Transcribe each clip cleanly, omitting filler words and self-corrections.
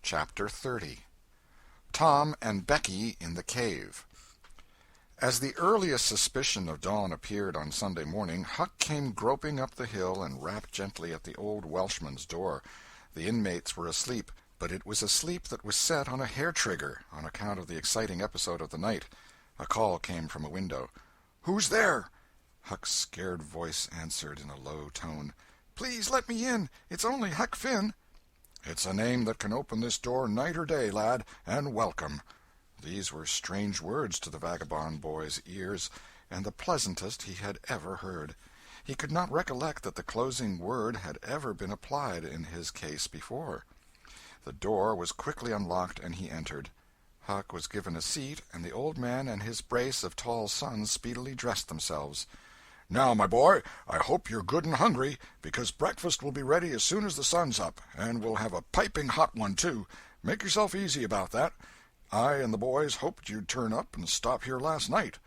Chapter 30. Tom and Becky in the Cave. As the earliest suspicion of dawn appeared on Sunday morning, Huck came groping up the hill and rapped gently at the old Welshman's door. The inmates were asleep, but it was a sleep that was set on a hair-trigger on account of the exciting episode of the night. A call came from a window. "Who's there?" Huck's scared voice answered in a low tone. "Please let me in. It's only Huck Finn." "It's a name that can open this door night or day, lad, and welcome." These were strange words to the vagabond boy's ears, and the pleasantest he had ever heard. He could not recollect that the closing word had ever been applied in his case before. The door was quickly unlocked, and he entered. Huck was given a seat, and the old man and his brace of tall sons speedily dressed themselves. "Now, my boy, I hope you're good and hungry, because breakfast will be ready as soon as the sun's up, and we'll have a piping hot one, too. Make yourself easy about that. I and the boys hoped you'd turn up and stop here last night."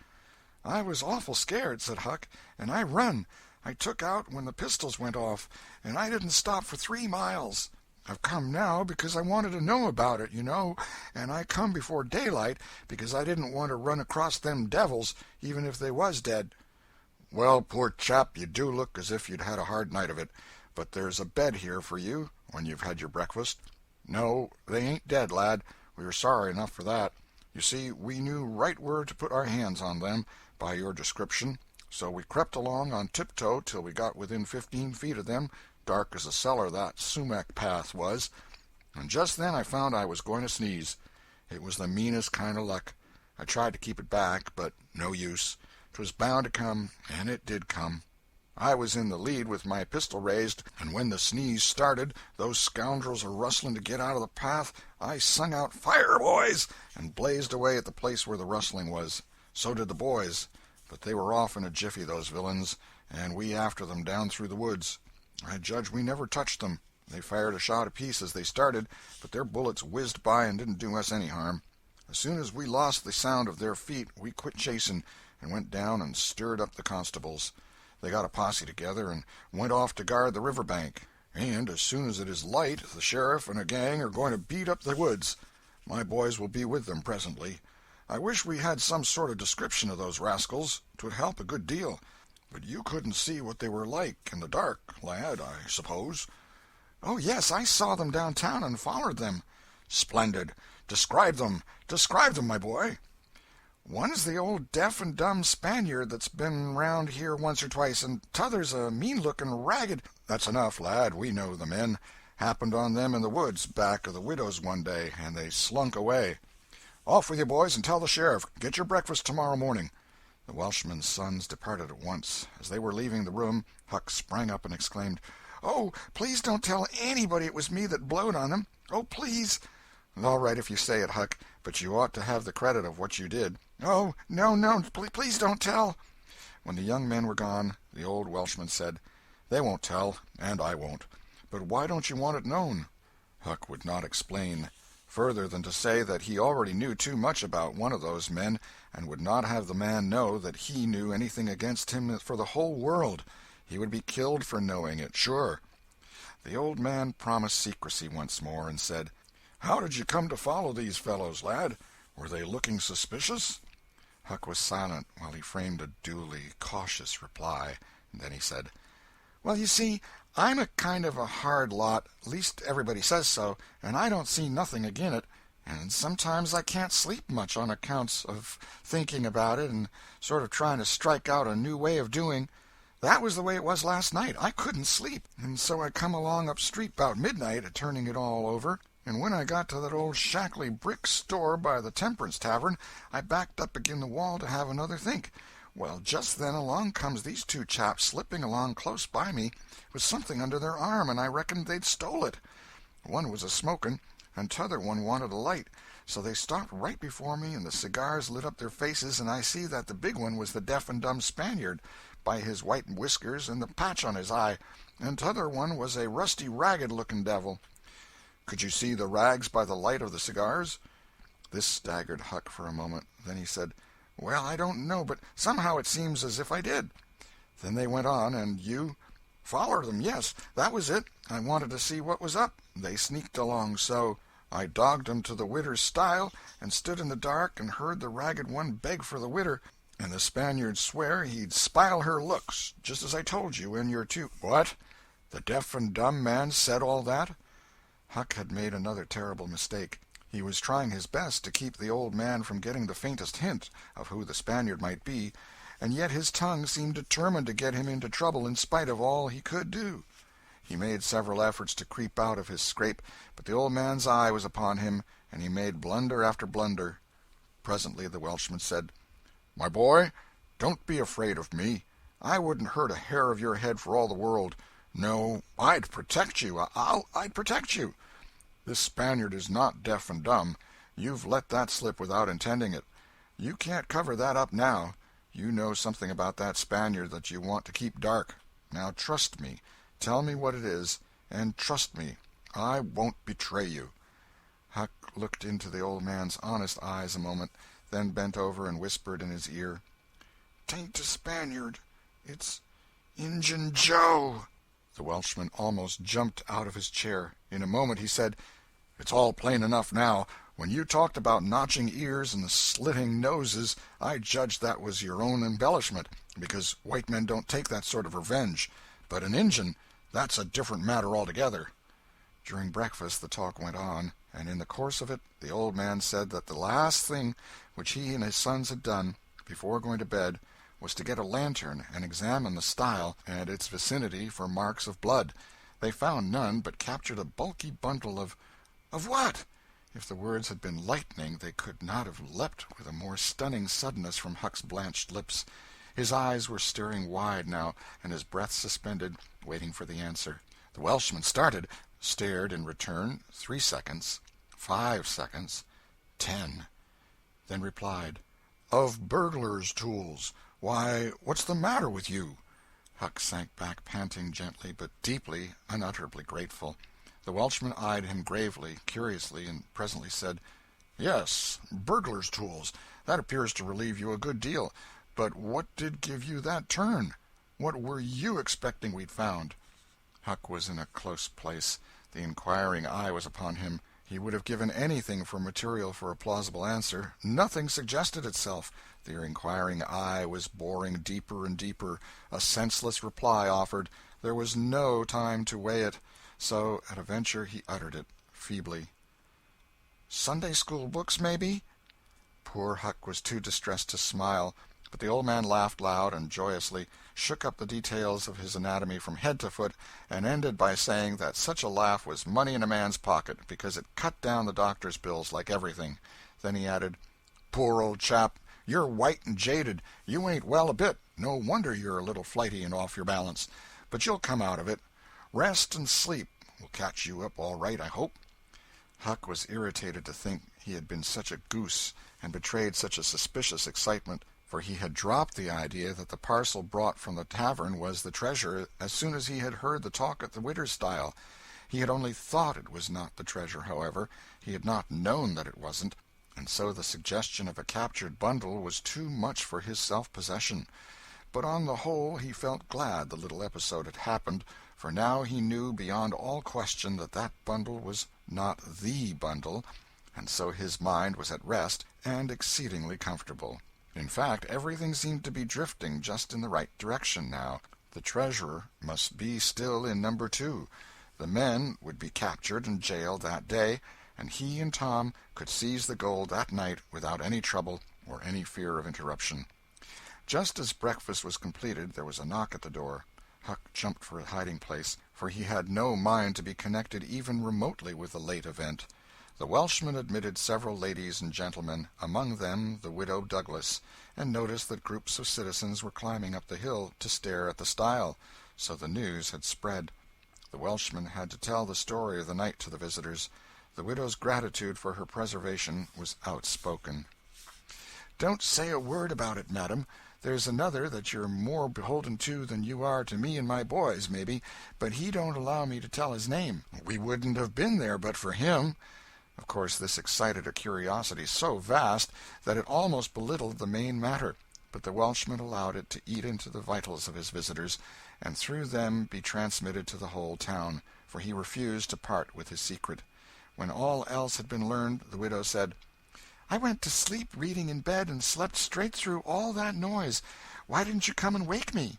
"I was awful scared," said Huck, "and I run. I took out when the pistols went off, and I didn't stop for 3 miles. I've come now because I wanted to know about it, you know, and I come before daylight because I didn't want to run across them devils, even if they was dead." "Well, poor chap, you do look as if you'd had a hard night of it, but there's a bed here for you when you've had your breakfast. No, they ain't dead, lad. We were sorry enough for that. You see, we knew right where to put our hands on them, by your description, so we crept along on tiptoe till we got within 15 feet of them, dark as a cellar that sumac path was, and just then I found I was going to sneeze. It was the meanest kind of luck. I tried to keep it back, but no use. 'Twas bound to come, and it did come. I was in the lead with my pistol raised, and when the sneeze started, those scoundrels a rustling to get out of the path, I sung out, 'Fire, boys!' and blazed away at the place where the rustling was. So did the boys, but they were off in a jiffy, those villains, and we after them down through the woods. I judge we never touched them. They fired a shot apiece as they started, but their bullets whizzed by and didn't do us any harm. As soon as we lost the sound of their feet, we quit chasing, and went down and stirred up the constables. They got a posse together and went off to guard the river bank, and as soon as it is light the sheriff and a gang are going to beat up the woods. My boys will be with them presently. I wish we had some sort of description of those rascals. 'Twould help a good deal. But you couldn't see what they were like in the dark, lad, I suppose?" "Oh, yes, I saw them downtown and followed them." "Splendid. Describe them. Describe them, my boy." "One's the old deaf and dumb Spaniard that's been round here once or twice, and t'other's a mean-looking, ragged—" "That's enough, lad. We know the men. Happened on them in the woods back of the widow's one day, and they slunk away. Off with you, boys, and tell the sheriff. Get your breakfast tomorrow morning." The Welshman's sons departed at once. As they were leaving the room, Huck sprang up and exclaimed, "Oh, please don't tell anybody it was me that blowed on them. Oh, please." "All right if you say it, Huck, but you ought to have the credit of what you did." "Oh, no, please don't tell." When the young men were gone, the old Welshman said, "They won't tell, and I won't. But why don't you want it known?" Huck would not explain, further than to say that he already knew too much about one of those men, and would not have the man know that he knew anything against him for the whole world. He would be killed for knowing it, sure. The old man promised secrecy once more, and said, "How did you come to follow these fellows, lad? Were they looking suspicious?" Huck was silent while he framed a duly cautious reply. Then he said, "Well, you see, I'm a kind of a hard lot, least everybody says so, and I don't see nothing agin it, and sometimes I can't sleep much on accounts of thinking about it and sort of trying to strike out a new way of doing. That was the way it was last night. I couldn't sleep, and so I come along up street 'bout midnight, turning it all over, and when I got to that old shackly brick store by the Temperance Tavern, I backed up agin the wall to have another think. Well, just then along comes these 2 chaps slipping along close by me with something under their arm, and I reckoned they'd stole it. One was a-smoking, and t'other one wanted a light, so they stopped right before me, and the cigars lit up their faces, and I see that the big one was the deaf and dumb Spaniard, by his white whiskers and the patch on his eye, and t'other one was a rusty, ragged-looking devil." "Could you see the rags by the light of the cigars?" This staggered Huck for a moment. Then he said, "Well, I don't know, but somehow it seems as if I did." "Then they went on, and you—" "Followed them, yes. That was it. I wanted to see what was up. They sneaked along so." I dogged 'em to the widder's stile, and stood in the dark and heard the ragged one beg for the widder, and the Spaniard swear he'd spile her looks, just as I told you in your two—" "What? The deaf and dumb man said all that?" Huck had made another terrible mistake. He was trying his best to keep the old man from getting the faintest hint of who the Spaniard might be, and yet his tongue seemed determined to get him into trouble in spite of all he could do. He made several efforts to creep out of his scrape, but the old man's eye was upon him, and he made blunder after blunder. Presently the Welshman said, "My boy, don't be afraid of me. I wouldn't hurt a hair of your head for all the world. No, I'd protect you. I'd protect you. This Spaniard is not deaf and dumb. You've let that slip without intending it. You can't cover that up now. You know something about that Spaniard that you want to keep dark. Now trust me. Tell me what it is, and trust me. I won't betray you." Huck looked into the old man's honest eyes a moment, then bent over and whispered in his ear, "'Tain't a Spaniard. It's Injun Joe." The Welshman almost jumped out of his chair. In a moment he said, "It's all plain enough now. When you talked about notching ears and slitting noses, I judged that was your own embellishment, because white men don't take that sort of revenge. But an Injun, that's a different matter altogether." During breakfast the talk went on, and in the course of it the old man said that the last thing which he and his sons had done, before going to bed, was to get a lantern and examine the stile and its vicinity for marks of blood. They found none, but captured a bulky bundle of what? If the words had been lightning, they could not have leapt with a more stunning suddenness from Huck's blanched lips. His eyes were staring wide now, and his breath suspended, waiting for the answer. The Welshman started, stared in return 3 seconds, 5 seconds, 10, then replied, "Of burglars' tools. Why, what's the matter with you?" Huck sank back, panting gently but deeply, unutterably grateful. The Welshman eyed him gravely, curiously, and presently said, "Yes, burglars' tools. That appears to relieve you a good deal. But what did give you that turn? What were you expecting we'd found?" Huck was in a close place. The inquiring eye was upon him. He would have given anything for material for a plausible answer. Nothing suggested itself. The inquiring eye was boring deeper and deeper. A senseless reply offered. There was no time to weigh it. So, at a venture, he uttered it, feebly. "Sunday school books, maybe?" Poor Huck was too distressed to smile, but the old man laughed loud and joyously, shook up the details of his anatomy from head to foot, and ended by saying that such a laugh was money in a man's pocket, because it cut down the doctor's bills like everything. Then he added, "Poor old chap, you're white and jaded. You ain't well a bit. No wonder you're a little flighty and off your balance. But you'll come out of it. Rest and sleep will catch you up all right, I hope." Huck was irritated to think he had been such a goose and betrayed such a suspicious excitement, for he had dropped the idea that the parcel brought from the tavern was the treasure as soon as he had heard the talk at the widow's stile. He had only thought it was not the treasure, however. He had not known that it wasn't, and so the suggestion of a captured bundle was too much for his self-possession. But on the whole he felt glad the little episode had happened, for now he knew beyond all question that that bundle was not the bundle, and so his mind was at rest and exceedingly comfortable. In fact, everything seemed to be drifting just in the right direction now. The treasure must be still in number 2. The men would be captured and jailed that day, and he and Tom could seize the gold that night without any trouble or any fear of interruption. Just as breakfast was completed, there was a knock at the door. Huck jumped for a hiding-place, for he had no mind to be connected even remotely with the late event. The Welshman admitted several ladies and gentlemen, among them the widow Douglas, and noticed that groups of citizens were climbing up the hill to stare at the stile, so the news had spread. The Welshman had to tell the story of the night to the visitors. The widow's gratitude for her preservation was outspoken. "Don't say a word about it, madam. There's another that you're more beholden to than you are to me and my boys, maybe, but he don't allow me to tell his name. We wouldn't have been there but for him." Of course this excited a curiosity so vast that it almost belittled the main matter, but the Welshman allowed it to eat into the vitals of his visitors, and through them be transmitted to the whole town, for he refused to part with his secret. When all else had been learned, the widow said, "I went to sleep reading in bed and slept straight through all that noise. Why didn't you come and wake me?"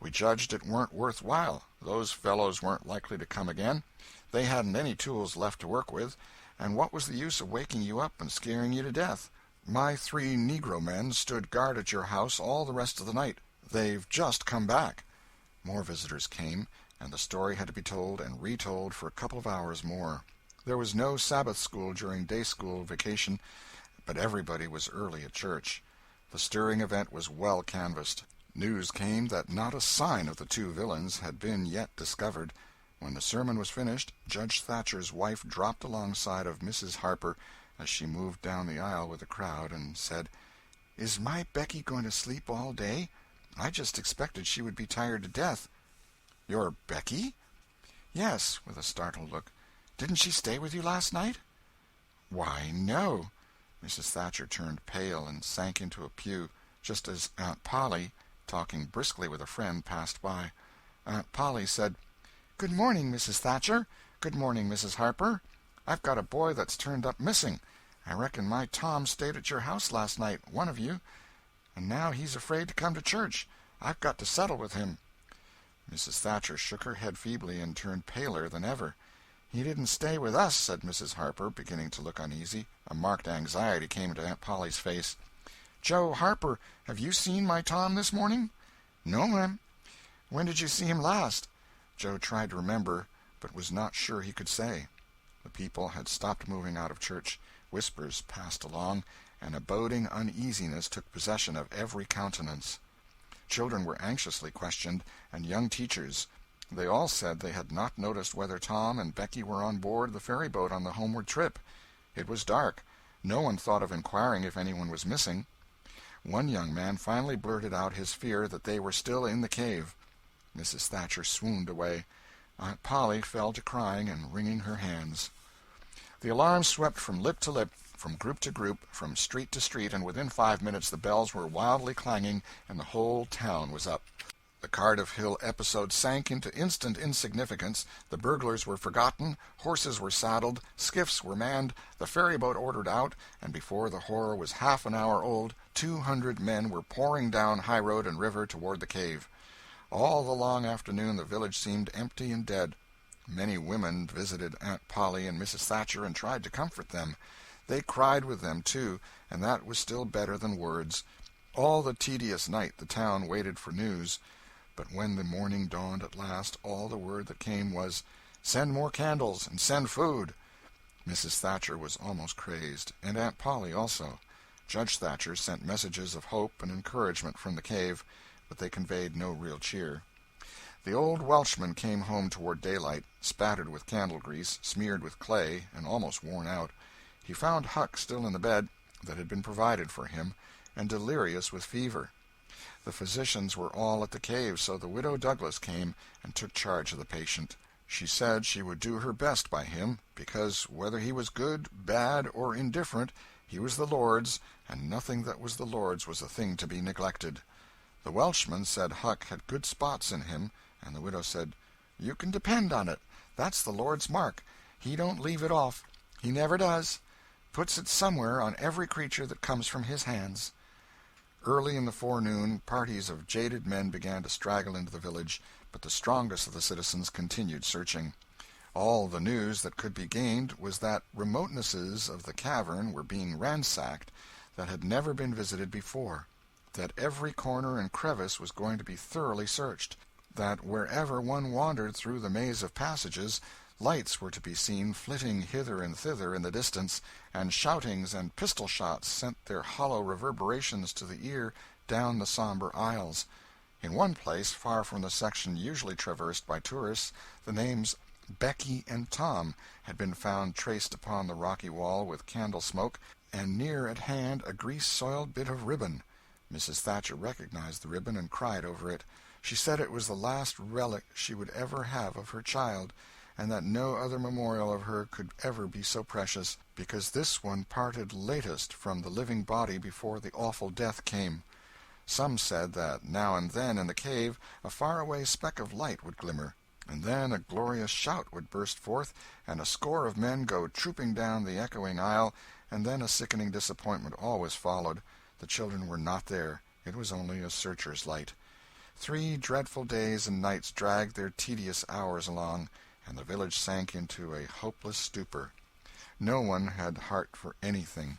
"We judged it weren't worth while. Those fellows weren't likely to come again. They hadn't any tools left to work with, and what was the use of waking you up and scaring you to death? My 3 negro men stood guard at your house all the rest of the night. They've just come back." More visitors came, and the story had to be told and retold for a couple of hours more. There was no Sabbath school during day school vacation, but everybody was early at church. The stirring event was well canvassed. News came that not a sign of the 2 villains had been yet discovered. When the sermon was finished, Judge Thatcher's wife dropped alongside of Mrs. Harper as she moved down the aisle with the crowd, and said, "Is my Becky going to sleep all day? I just expected she would be tired to death." "Your Becky?" "Yes," with a startled look. "Didn't she stay with you last night?" "Why, no." Mrs. Thatcher turned pale and sank into a pew, just as Aunt Polly, talking briskly with a friend, passed by. Aunt Polly said, "Good morning, Mrs. Thatcher. Good morning, Mrs. Harper. I've got a boy that's turned up missing. I reckon my Tom stayed at your house last night, one of you, and now he's afraid to come to church. I've got to settle with him." Mrs. Thatcher shook her head feebly and turned paler than ever. "He didn't stay with us," said Mrs. Harper, beginning to look uneasy. A marked anxiety came into Aunt Polly's face. "Joe Harper, have you seen my Tom this morning?" "No, ma'am." "When did you see him last?" Joe tried to remember, but was not sure he could say. The people had stopped moving out of church. Whispers passed along, and a boding uneasiness took possession of every countenance. Children were anxiously questioned, and young teachers. They all said they had not noticed whether Tom and Becky were on board the ferryboat on the homeward trip. It was dark. No one thought of inquiring if anyone was missing. One young man finally blurted out his fear that they were still in the cave. Mrs. Thatcher swooned away. Aunt Polly fell to crying and wringing her hands. The alarm swept from lip to lip, from group to group, from street to street, and within 5 minutes the bells were wildly clanging and the whole town was up. The Cardiff Hill episode sank into instant insignificance. The burglars were forgotten, horses were saddled, skiffs were manned, the ferryboat ordered out, and before the horror was half an hour old 200 men were pouring down high road and river toward the cave. All the long afternoon the village seemed empty and dead. Many women visited Aunt Polly and Mrs. Thatcher and tried to comfort them. They cried with them, too, and that was still better than words. All the tedious night the town waited for news. But when the morning dawned at last, all the word that came was, "Send more candles, and send food." Mrs. Thatcher was almost crazed, and Aunt Polly also. Judge Thatcher sent messages of hope and encouragement from the cave, but they conveyed no real cheer. The old Welshman came home toward daylight, spattered with candle grease, smeared with clay, and almost worn out. He found Huck still in the bed that had been provided for him, and delirious with fever. The physicians were all at the cave, so the widow Douglas came and took charge of the patient. She said she would do her best by him, because whether he was good, bad, or indifferent, he was the Lord's, and nothing that was the Lord's was a thing to be neglected. The Welshman said Huck had good spots in him, and the widow said, "You can depend on it. That's the Lord's mark. He don't leave it off. He never does. Puts it somewhere on every creature that comes from his hands." Early in the forenoon, parties of jaded men began to straggle into the village, but the strongest of the citizens continued searching. All the news that could be gained was that remotenesses of the cavern were being ransacked that had never been visited before, that every corner and crevice was going to be thoroughly searched, that wherever one wandered through the maze of passages, lights were to be seen flitting hither and thither in the distance, and shoutings and pistol-shots sent their hollow reverberations to the ear down the somber aisles. In one place, far from the section usually traversed by tourists, the names Becky and Tom had been found traced upon the rocky wall with candle smoke, and near at hand a grease-soiled bit of ribbon. Mrs. Thatcher recognized the ribbon and cried over it. She said it was the last relic she would ever have of her child, and that no other memorial of her could ever be so precious, because this one parted latest from the living body before the awful death came. Some said that now and then in the cave a far-away speck of light would glimmer. And then a glorious shout would burst forth, and a score of men go trooping down the echoing aisle, and then a sickening disappointment always followed. The children were not there. It was only a searcher's light. 3 dreadful days and nights dragged their tedious hours along, and the village sank into a hopeless stupor. No one had heart for anything.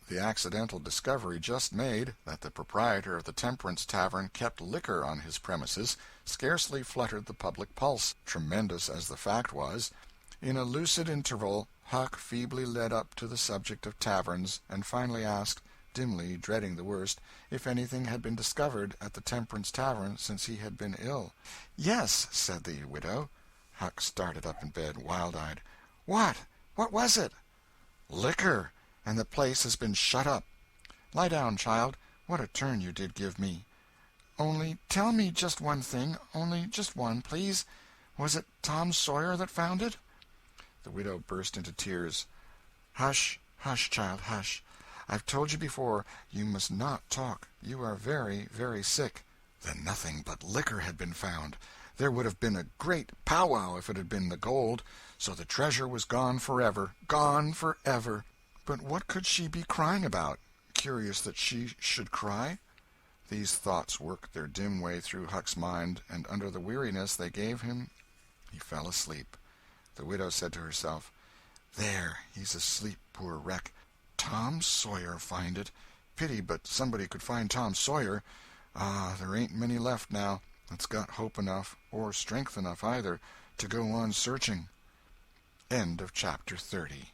The accidental discovery just made, that the proprietor of the Temperance Tavern kept liquor on his premises, scarcely fluttered the public pulse, tremendous as the fact was. In a lucid interval, Huck feebly led up to the subject of taverns, and finally asked, dimly dreading the worst, if anything had been discovered at the Temperance Tavern since he had been ill. "Yes," said the widow. Huck started up in bed, wild-eyed. "What? What was it?" "Liquor, and the place has been shut up. Lie down, child. What a turn you did give me. Only tell me just one thing, only just one, please. Was it Tom Sawyer that found it?" The widow burst into tears. "Hush, hush, child, hush. I've told you before, you must not talk. You are very, very sick." Then nothing but liquor had been found. There would have been a great powwow if it had been the gold. So the treasure was gone forever, gone forever. But what could she be crying about? Curious that she should cry. These thoughts worked their dim way through Huck's mind, and under the weariness they gave him he fell asleep. The widow said to herself, "There, he's asleep, poor wreck. Tom Sawyer find it. Pity but somebody could find Tom Sawyer. Ah, there ain't many left now that's got hope enough, or strength enough either, to go on searching." End of chapter 30.